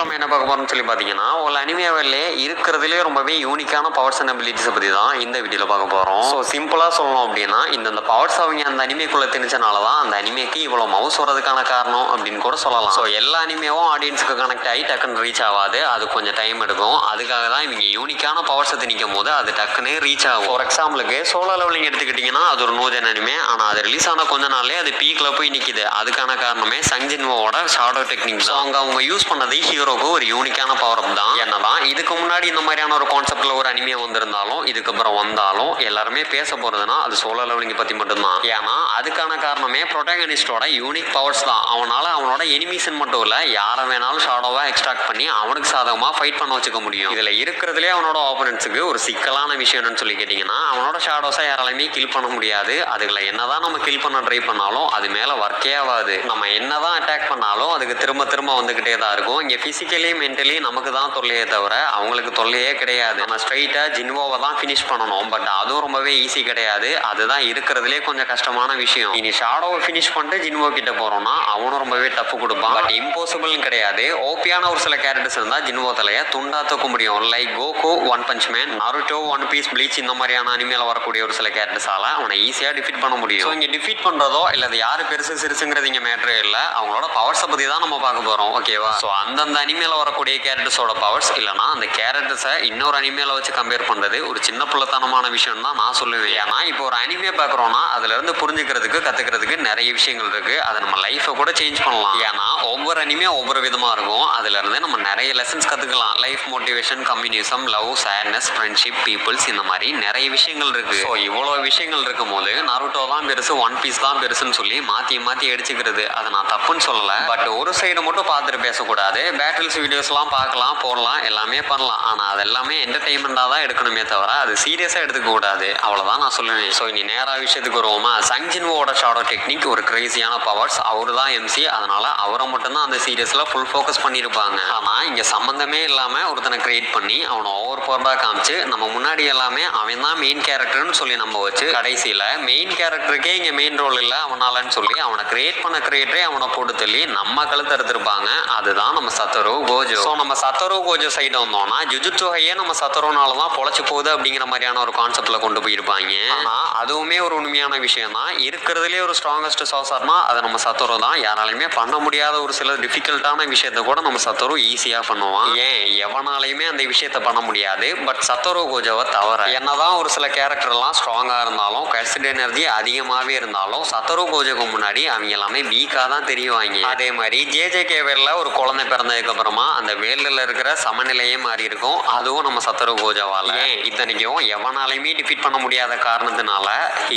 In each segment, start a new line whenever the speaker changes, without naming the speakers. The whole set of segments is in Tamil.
நம்ம என்ன பார்க்க போறோம்னு சொல்லி பார்த்தீங்கன்னா, ஒரு அனிமேவிலே இருக்கிறதுலே ரொம்பவே யூனிக்கான பவர்ஸ் அண்ட் அபிலிட்டிஸ பத்தி தான் இந்த வீடியோல பார்க்க போறோம். ஸோ சிம்பிளா சொல்லணும் அப்படின்னா, இந்த பவர்ஸ் அவங்க அந்த அனிமேக்குள்ள திணிச்சனால தான் அந்த அனிமேக்கு இவ்வளோ மவுஸ் வரதுக்கான காரணம் அப்படின்னு கூட சொல்லலாம். ஸோ எல்லா அனிமேவும் ஆடியன்ஸுக்கு கனெக்ட் ஆகி டக்குன்னு ரீச் ஆகாது. அது கொஞ்சம் டைம் எடுக்கும். அதுக்காக தான் இவங்க யூனிக்கான பவர்ஸை திணிக்கும் போது அது டக்குன்னு ரீச் ஆகும். ஃபார் எக்ஸாம்பிளுக்கு சோலோ லெவலிங் எடுத்துக்கிட்டிங்கன்னா அது ஒரு நோஜன் அனிமே. ஆனால் அது ரிலீஸ் ஆன கொஞ்ச நாள்லேயே அது பீக்ல போய் நிற்கிது. அதுக்கான காரணமே சங்ஜின்வோட ஷாடோ டெக்னிக் தான். அவங்க யூஸ் பண்ணது ஹீரோக்கு ஒரு யூனிக்கான பவர் அப் தான். என்னதான் இதுக்கு முன்னாடி இந்த மாதிரியான ஒரு கான்செப்ட்ல ஒரு அனிமே வந்திருந்தாலும் இதுக்கப்புறம் வந்தாலும் எல்லாருமே பேச போறதுன்னா அது சோலோ லெவலிங் பத்தி மட்டும்தான். ஏன்னா அதுக்கான காரணமே ப்ரொட்டாகனிஸ்டோட யூனிக் பவர்ஸ் தான். அவனோட எனிமீஸ்ன்னு மட்டும் இல்ல யாரை வேணாலும் ஷாடோவா எக்ஸ்ட்ராக்ட் பண்ணி அவனுக்கு சாதகமா ஃபைட் பண்ண வச்சுக்க முடியும். இதுல இருக்கிறதுலே அவனோட ஆப்போனன்ட்ஸுக்கு ஒரு சிக்கலான விஷயம் என்னன்னு சொல்லி கேட்டீங்கன்னா, அவனோட ஷாடோஸை யாராலையுமே கில் பண்ண முடியாது. அதுல என்னதான் நம்ம கில் பண்ண ட்ரை பண்ணாலும் அது மேல ஒர்க்கே ஆகாது. நம்ம என்னதான் அட்டாக் பண்ணாலும் அதுக்கு திரும்ப திரும்ப வந்துகிட்டே தான் இருக்கும். இங்க பிசிக்கலி மென்டலி நமக்கு தான் தொல்லையே தவிர அவங்களுக்கு தொல்லையே கிடையாது. நம்ம ஸ்ட்ரைட்டா ஜின்வோவை தான் ஃபினிஷ் பண்ணணும். பட் அதுவும் ரொம்பவே ஈஸி கிடையாது. அதுதான் இருக்கிறதுலே கொஞ்சம் கஷ்டமான விஷயம். இனி ஷாடோவை ஃபினிஷ் பண்ணிட்டு ஜின்வோ கிட்ட போறோம்னா அவனும் ரொம்பவே டஃப் கொடுப்பான். பட் இம்பாசிபிள் கிடையாது. ஓபியான ஒரு சில கேரக்டர்ஸ் இருந்தா ஜின்வோ தலைய துண்டா தூக்க முடியும். Like Goku, One Punch Man, Naruto, One Piece, Bleach இந்த மாதிரியான அனிமேல வரக்கூடிய ஒரு சில கேரக்டர்ஸால அவனை ஈஸியா டிஃபீட் பண்ண முடியும். இங்க டிஃபீட் பண்றதோ இல்ல யாரு பெருசு சிறுசுங்கிறது இங்க மேட்டரே இல்ல. அவங்களோட பவர்ஸை பத்தி தான் நம்ம பார்க்க போறோம். ஓகேவா? ஸோ அந்தந்த அனிமேல வரக்கூடிய கேரக்டர்ஸோட பவர்ஸ் இல்லைனா அந்த கேரக்டர்ஸை இன்னொரு அனிமேல வச்சு கம்பேர் பண்றது ஒரு சின்ன பிள்ளைத்தனமான விஷயம் தான் நான் சொல்லுவேன். ஏன்னா இப்போ ஒரு அனிமே பார்க்குறோம்னா அதுல இருந்து புரிஞ்சுக்கிறதுக்கு கத்துக்கிறதுக்கு நிறைய விஷயங்கள் இருக்கு. அதை நம்ம லைஃபை கூட சேஞ்ச் பண்ணலாம். ஏன்னா ஒவ்வொரு அனிமே ஒவ்வொரு விதமா இருக்கும். அதுல இருந்து நம்ம நிறைய லெசன்ஸ் கத்துக்கலாம். Life motivation, communism, love, sadness, friendship, peoples இந்த மாதிரி நிறைய விஷயங்கள் இருக்கு. ஸோ இவ்வளோ விஷயங்கள் இருக்கும் போது நருட்டோ தான் பெருசு, ஒன் பீஸ் தான் பெருசுன்னு சொல்லி மாத்தி மாத்தி அடிச்சுக்கிறது அதை நான் தப்புன்னு சொல்லல. பட் ஒரு சைடு மட்டும் பார்த்துட்டு பேசக்கூடாது. பேட்டில்ஸ் வீடியோஸ்லாம் பார்க்கலாம், போடலாம், எல்லாமே பண்ணலாம். ஆனால் அது எல்லாமே என்டர்டைன்மெண்ட்டாக தான் எடுக்கணுமே தவிர அது சீரியஸாக எடுத்துக்க கூடாது. அவ்வளோதான் நான் சொல்லுவேன். ஸோ இனி நேராக விஷயத்துக்கு வருவோமா. சங்ஜின்வோட ஷாடோ டெக்னிக் ஒரு கிரேசியான பவர்ஸ். அவரு தான் எம்சி. அதனால அவரை மட்டும்தான் அந்த சீரியஸில் ஃபுல் ஃபோக்கஸ் பண்ணியிருப்பாங்க. ஆனால் இங்கே சம்மந்தமே இல்லாமல் ஒருத்தனை கிரியேட் பண்ணி அவனை ஓவர் பவர்டாக காமிச்சு நம்ம முன்னாடி எல்லாமே அவன் தான் மெயின் கேரக்டர்னு சொல்லி நம்ம வச்சு கடைசியில் மெயின் கேரக்டருக்கே இங்கே மெயின் ரோல் இல்லை அவனாலன்னு சொல்லி அவனை கிரியேட் பண்ண கிரியேட்டரே அவனை போட்டு தள்ளி நம்ம கழுத்து எடுத்திருப்பாங்க. அதுதான் நம்ம சத்தோரு கோஜோ. ஸோ நம்ம சத்தோரு கோஜோ சைடு வந்தோம்னா ஜுஜுட்சு ஹையே நம்ம சத்தோருனால தான் பொழைச்சு போகுது அப்படிங்கிற மாதிரியான ஒரு கான்செப்ட்ல கொண்டு போயிருப்பாங்க. ஆனா அதுவுமே ஒரு உண்மையான விஷயம் தான். இருக்கிறதுலே ஒரு ஸ்ட்ராங்கஸ்ட் சாசர்னா அது நம்ம சத்தோரு தான். யாராலையுமே பண்ண முடியாத ஒரு சில டிஃபிகல்ட்டான விஷயத்த கூட நம்ம சத்தோரு ஈஸியா பண்ணுவான். ஏன் எவனாலையுமே அந்த விஷயத்த பண்ண முடியாது. பட் சத்தோரு கோஜோவை தவிர என்னதான் ஒரு சில கேரக்டர் எல்லாம் ஸ்ட்ராங்கா இருந்தாலும் கெஸ்ட் எனர்ஜி அதிகமாகவே இருந்தாலும் சத்தோரு கோஜோக்கு முன்னாடி அவங்க எல்லாமே வீக்காக தான் தெரியுவாங்க. அதே மாதிரி ஜேஜேகே வேல்ல ஒரு குழந்தை பிறந்ததுக்கு அப்புறமா அந்த வேல்ல இருக்கிற சமநிலையே மாறி இருக்கும். அதுவும் நம்ம சத்தோரு கோஜோவால. இத்தனைக்கும் எவனாலையுமே டிஃபீட் பண்ண முடியாத காரணத்தினால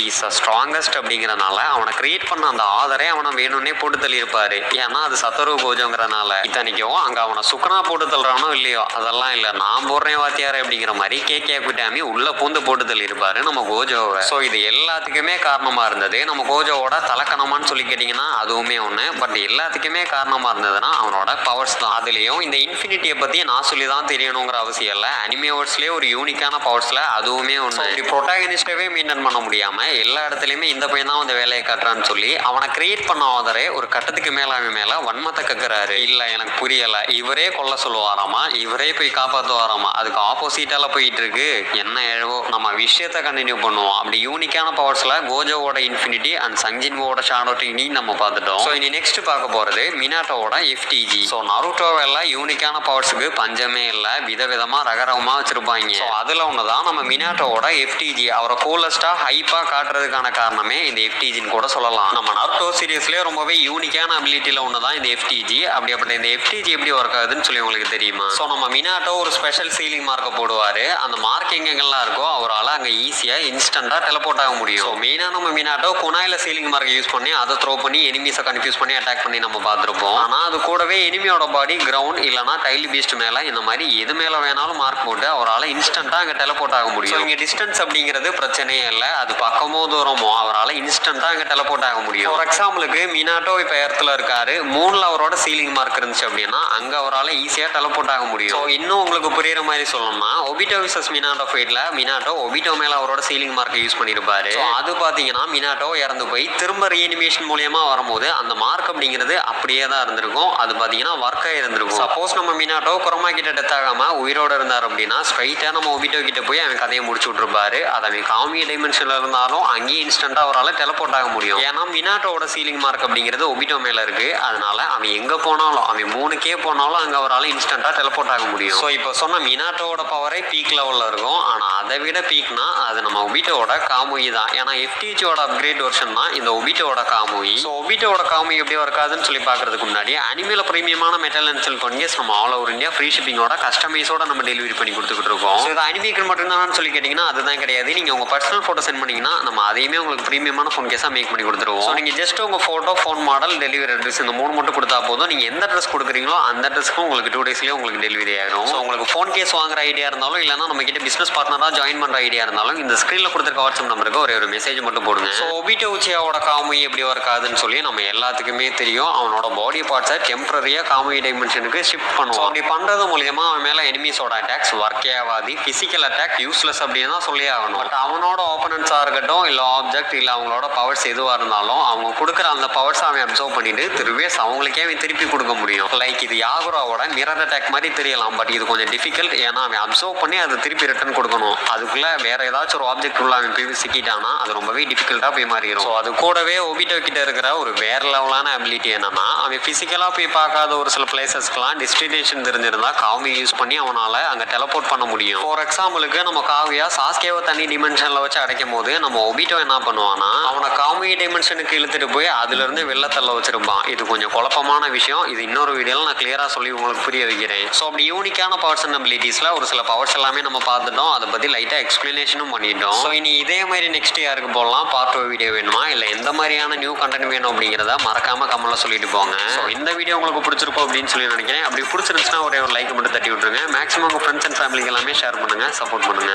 இஸ் ஸ்ட்ராங்கஸ்ட் அப்படிங்கிறனால அவனை கிரியேட் பண்ண அந்த ஆதரே அவனை வேணும்னே போட்டு தள்ளி இருப்பாரு. ஏன்னா அது சத்தோரு கோஜோங்கிறனால. இத்தனைக்கும் அங்க அவனை சுக்கனா போட்டு தள்ளுறானோ இல்லையோ அதெல்லாம் இல்ல நான் போடுறேன் வாத்தியாரே அப்படிங்கிற மாதிரி கேகே குட்டாமி உள்ள பூந்து போட்டு தள்ளி இருப்பாரு நம்ம கோஜோவை. ஸோ இது எல்லாத்துக்குமே காரணமா இருந்தது நம்ம கோஜோவோட தலக்கணமான்னு சொல்லி கேட்டீங்கன்னா அதுவுமே ஒண்ணு. பட் எல்லாத்துக்குமே காரணமா இருந்ததுன்னா அவனோட பவர்ஸ் தான். அதுலயும் இந்த இன்ஃபினிட்டியை பத்தி நான் சொல்லி தான் தெரியணுங்கிற அவசியம் இல்லை. அனிமே வேர்ட்ஸ்லயே ஒரு யூனிக்கான பவர்ஸ்ல அதுவுமே ஒன்று. இப்படி ப்ரொட்டாகனிஸ்டவே மெயின்டைன் பண்ண முடியாம எல்லா இடத்துலயுமே இந்த பையன் தான் வந்து வேலையை காட்டுறான்னு சொல்லி அவனை கிரியேட் பண்ண ஆதரே ஒரு கட்டத்துக்கு மேல வன்மத்தை கக்குறாரு. இல்ல எனக்கு புரியல. இவரே கொல்ல சொல்லுவாராமா, இவரே போய் காப்பாத்துவாராமா. அதுக்கு ஆப்போசிட்டால போயிட்டு இருக்கு. என்ன எழுவோ நம்ம விஷயத்தை கண்டினியூ பண்ணுவோம். அப்படி யூனிக்கான பவர்ஸ்ல கோஜோவோட இன்ஃபினிட்டி அண்ட் சங்ஜின்வோட ஷாடோ டெக்னிக் நம்ம பார்த்துட்டோம். ஸோ இனி நெக்ஸ்ட் பார்க்க போறது மினாட்டோவோட எஃப்டிஜி. ஸோ நருட்டோவெல்லாம் யூனிக்கான பவர்ஸுக்கு பஞ்சமே இல்லை. விதவிதமா ரகரகமா வச்சிருப்பாங்க. ஸோ அதுல ஒண்ணுதான் நம்ம மினாட்டோவோட எஃப்டிஜி. அவரை கூலஸ்டா ஹைப்பா காட்டுறதுக்கான காரணமே இந்த எஃப்டிஜின்னு கூட சொல்லலாம். நம்ம நருட்டோ சீரியஸ்லயே ரொம்பவே யூனிக்கான அபிலிட்டியில ஒண்ணுதான் இந்த எஃப்டிஜி. அப்படிப்பட்ட இந்த எஃப்டிஜி எப்படி ஒர்க் ஆகுதுன்னு சொல்லி உங்களுக்கு தெரியுமா? ஸோ நம்ம மினாட்டோ ஒரு ஸ்பெஷல் சீலிங் மார்க்கை போடுவாரு. அந்த மார்க் எங்கெங்கெல்லாம் இருக்கோ அவரால் அங்க ஈஸியா இன்ஸ்டன்டா டெலபோர்ட் ஆக முடியும். ஸோ மெயினா நம்ம மினாட்டோ குனாயில சீலிங் மார்க்கை யூஸ் பண்ணி அதை த்ரோ பண்ணி எனிமீஸை கன்ஃபியூஸ் பண்ணி அட்டாக் பண்ணி நம்ம பார்த்துருப்போம். ஆனா அது கூடவே எனிமியோட பாடி கிரவுண்ட் இல்லைனா டைல் பீஸ்ட் மேல இந்த மாதிரி எது மேல வேணாலும் மார்க் போட்டு அவரால் இன்ஸ்டன்டா அங்க டெலபோர்ட் ஆக முடியும். இங்க டிஸ்டன்ஸ் அப்படிங்கிறது பிரச்சனையே இல்லை. அது பக்கமோ தூரமோ அவரால் இன்ஸ்டன்டா அங்க டெலபோர்ட் ஆக முடியும். ஃபார் எக்ஸாம்பிளுக்கு மினாட்டோ இப்ப எர்த்ல இருக்காரு. மூணுல அவரோட சீலிங் மார்க் இருந்துச்சு அப்படின்னா அங்க அவரால் ஈஸியா டெலபோர்ட் ஆக முடியும். இன்னும் உங்களுக்கு புரியுற மாதிரி சொல்லணும்னா ஒபிட்டோ விசஸ் மினாட்டோ ஃபைட்ல மினாட்டோ ஒபிட்டோ மேல அவரோட சீலிங் மார்க்கை யூஸ் பண்ணிருப்பாரு. அது பாத்தீங்கன்னா மினாட்டோ இறந்து போய் திரும்ப ரீஅனிமேஷன் மூலியமா வரும்போது அந்த மார்க் அப்படிங்கிறது அப்படியே தான் இருந்திருக்கும். அது பாத்தீங்கன்னா ஒர்க் ஆயிருந்திருக்கும். இருந்திருக்கும். சப்போஸ் நம்ம மினாட்டோ குரோமா கிட்ட டெத் ஆகாம உயிரோட இருந்தார் அப்படின்னா ஸ்ட்ரைட்டா நம்ம ஒபிட்டோ கிட்ட போய் அவன் கதையை முடிச்சு விட்டுருப்பாரு. அது அவன் காமி டைமென்ஷன்ல இருந்தாலும் அங்கேயே இன்ஸ்டன்டா அவரால் டெலபோர்ட் ஆக முடியும். ஏன்னா மினாட்டோட சீலிங் மார்க் அப்படிங்கிறது ஒபிட்டோ மேல இருக்கு. அதனால அவன் எங்க போனாலும் அவன் 3K போனாலும் அங்க அவரால் இன்ஸ்டன்டா டெலபோர்ட் ஆக முடியும். ஸோ இப்போ சொன்ன மினாட்டோட பவரே பீக் லெவல்ல இருக்கும். ஆனா அதை விட பீக்னா அது நம்ம ஒபிட்டோட காமுயி தான். ஏன்னா FTHோட அப்கிரேட் வெர்ஷன் தான் இந்த ஒபிட்டோட காமுயி. ஸோ ஒபிட்டோட காமுயி எப்படி இருக்காதுன்னு சொல்லி பார்க்கறதுக்கு முன்னாடி அனிமேல பிரீமியமான மெட்டல் அண்ட் சில்க் ஒன்கேஸ் நம்ம ஆல் ஓவர் இந்தியா ஃப்ரீ ஷிப்பிங்கோட கஸ்டமைஸோட நம்ம டெலிவரி பண்ணி கொடுத்துக்கிட்டு இருக்கோம். ஸோ இது அனிமேக்கு மட்டும்தான் சொல்லி கேட்டிங்கன்னா அதுதான் கிடையாது. நீங்கள் உங்கள் பர்சனல் ஃபோட்டோ சென்ட் பண்ணிங்கன்னா நம்ம அதையுமே உங்களுக்கு ப்ரீமியமான ஃபோன் கேஸாக மேக் பண்ணி கொடுத்துருவோம். ஸோ நீங்கள் ஜஸ்ட் உங்கள் photo, phone model, delivery address இந்த 3 மட்டும் கொடுத்தா போதும். நீங்கள் எந்த அட்ரஸ் கொடுக்குறீங்களோ அந்த அட்ரஸ்க்கு உங்களுக்கு 2 டேஸ்லேயே உங்களுக்கு டெலிவரி ஆகிடும். ஸோ உங்களுக்கு ஃபோன் கேஸ் வாங்குற ஐடியா இருந்தாலும் இல்லைனா நம்ம கிட்ட பிஸ்னஸ் பார்ட்னராக ஜாயின் பண்ணுற ஐடியா இருந்தாலும் இந்த ஸ்க்ரீனில் கொடுத்துருக்க வாட்ஸ்அப் நம்பருக்கு ஒரு மெசேஜ் மட்டும் போடுங்க. ஸோ ஒபிட்டோ உச்சியாவோட காமுயி எப்படி ஒர்க் ஆகுதுன்னு சொல்லி நம்ம எல்லாத்துக்குமே தெரியும். அவனோட பாடி பார்ட்ஸை டெம்பரரியாக காமுயி டைமென்ஷனுக்கு ஷிஃப்ட் பண்ணுவோம். அப்படி பண்ணுறது மூலியமா அவன் மேலே எனிமீஸோட அட்டாக்ஸ் ஒர்க்கே ஆகாது. ஃபிசிக்கல் அட்டாக் யூஸ்லெஸ் அப்படின்னு தான் சொல்லி ஆகணும். பட் அவனோட ஆப்போனன்ஸாக இருக்கட்டும் இல்லை ஆப்ஜெக்ட் இல்லை அவங்களோட பவர்ஸ் எதுவாக இருந்தாலும் அவங்க கொடுக்குற அந்த பவர்ஸ் அவன் அப்சர்வ் பண்ணிட்டு திருவேஸ் அவங்களுக்கே அவன் திருப்பி கொடுக்க முடியும். லைக் இது யாகுராவோட மிரர் அட்டாக் மாதிரி தெரியலாம். பட் இது கொஞ்சம் டிஃபிகல்ட். ஏன்னா அவன் அப்சர்வ் பண்ணி அதை திருப்பி ரிட்டர்ன் கொடுக்கணும். அதுக்குள்ள வேற ஏதாச்சும் ஒரு ஆப்ஜெக்ட் உள்ள அவன் போய் சிக்கிட்டானா அது ரொம்பவே டிஃபிகல்ட்டாக போய் மாறிடும். ஸோ அது கூடவே ஒபிட்டோ கிட்ட இருக்கிற ஒரு வேற லெவலான அபிலிட்டி என்னன்னா அவன் பிசிக்கலாக போய் பார்க்காத ஒரு சில பிளேசஸ்க்குலாம் டெஸ்டினேஷன் தெரிஞ்சிருந்தா காமி யூஸ் பண்ணி அவனால அங்கே டெலபோர்ட் பண்ண முடியும். ஃபார் எக்ஸாம்பிளுக்கு நம்ம காவியா சாஸ்கேவை தனி டிமென்ஷன்ல வச்சு அடைக்கும் போது நம்ம ஒபிட்டோ என்ன பண்ணுவான்னா அவனை காமி டைமென்ஷனுக்கு இழுத்துட்டு போய் அதுல இருந்து வெள்ளத்தள்ள வச்சிருப்பான். இது கொஞ்சம் குழப்பமான விஷயம். இது இன்னொரு வீடியோல நான் கிளியரா சொல்லி உங்களுக்கு புரிய வைக்கிறேன். ஸோ அப்படி யூனிக்கான பவர்ஸ் அண்ட் அபிலிட்டிஸ்ல ஒரு சில பவர்ஸ் எல்லாமே நம்ம பார்த்துட்டோம். அதை பத்தி லைட்டா எக்ஸ்பிளனேஷனும் பண்ணிட்டோம். ஸோ இனி இதே மாதிரி நெக்ஸ்ட் யாருக்கு போடலாம், பார்ட் 2 வீடியோ வேணுமா இல்லை எந்த மாதிரியான நியூ கண்டென்ட் வேணும் அப்படிங்கிறத மறக்காம கமெண்ட்ல சொல்லிட்டு போங்க. ஸோ இந்த வீடியோ உங்களுக்கு பிடிச்சிருக்கும் அப்படின்னு சொல்லி நினைக்கிறேன். அப்படி பிடிச்சிருந்துச்சுன்னா ஒரு லைக் மட்டும் தட்டி விட்டுருங்க. மேக்ஸிமம் உங்க ஃப்ரெண்ட்ஸ் அண்ட் ஃபேமிலிக்கு எல்லாமே ஷேர் பண்ணுங்க, சப்போர்ட் பண்ணுங்க.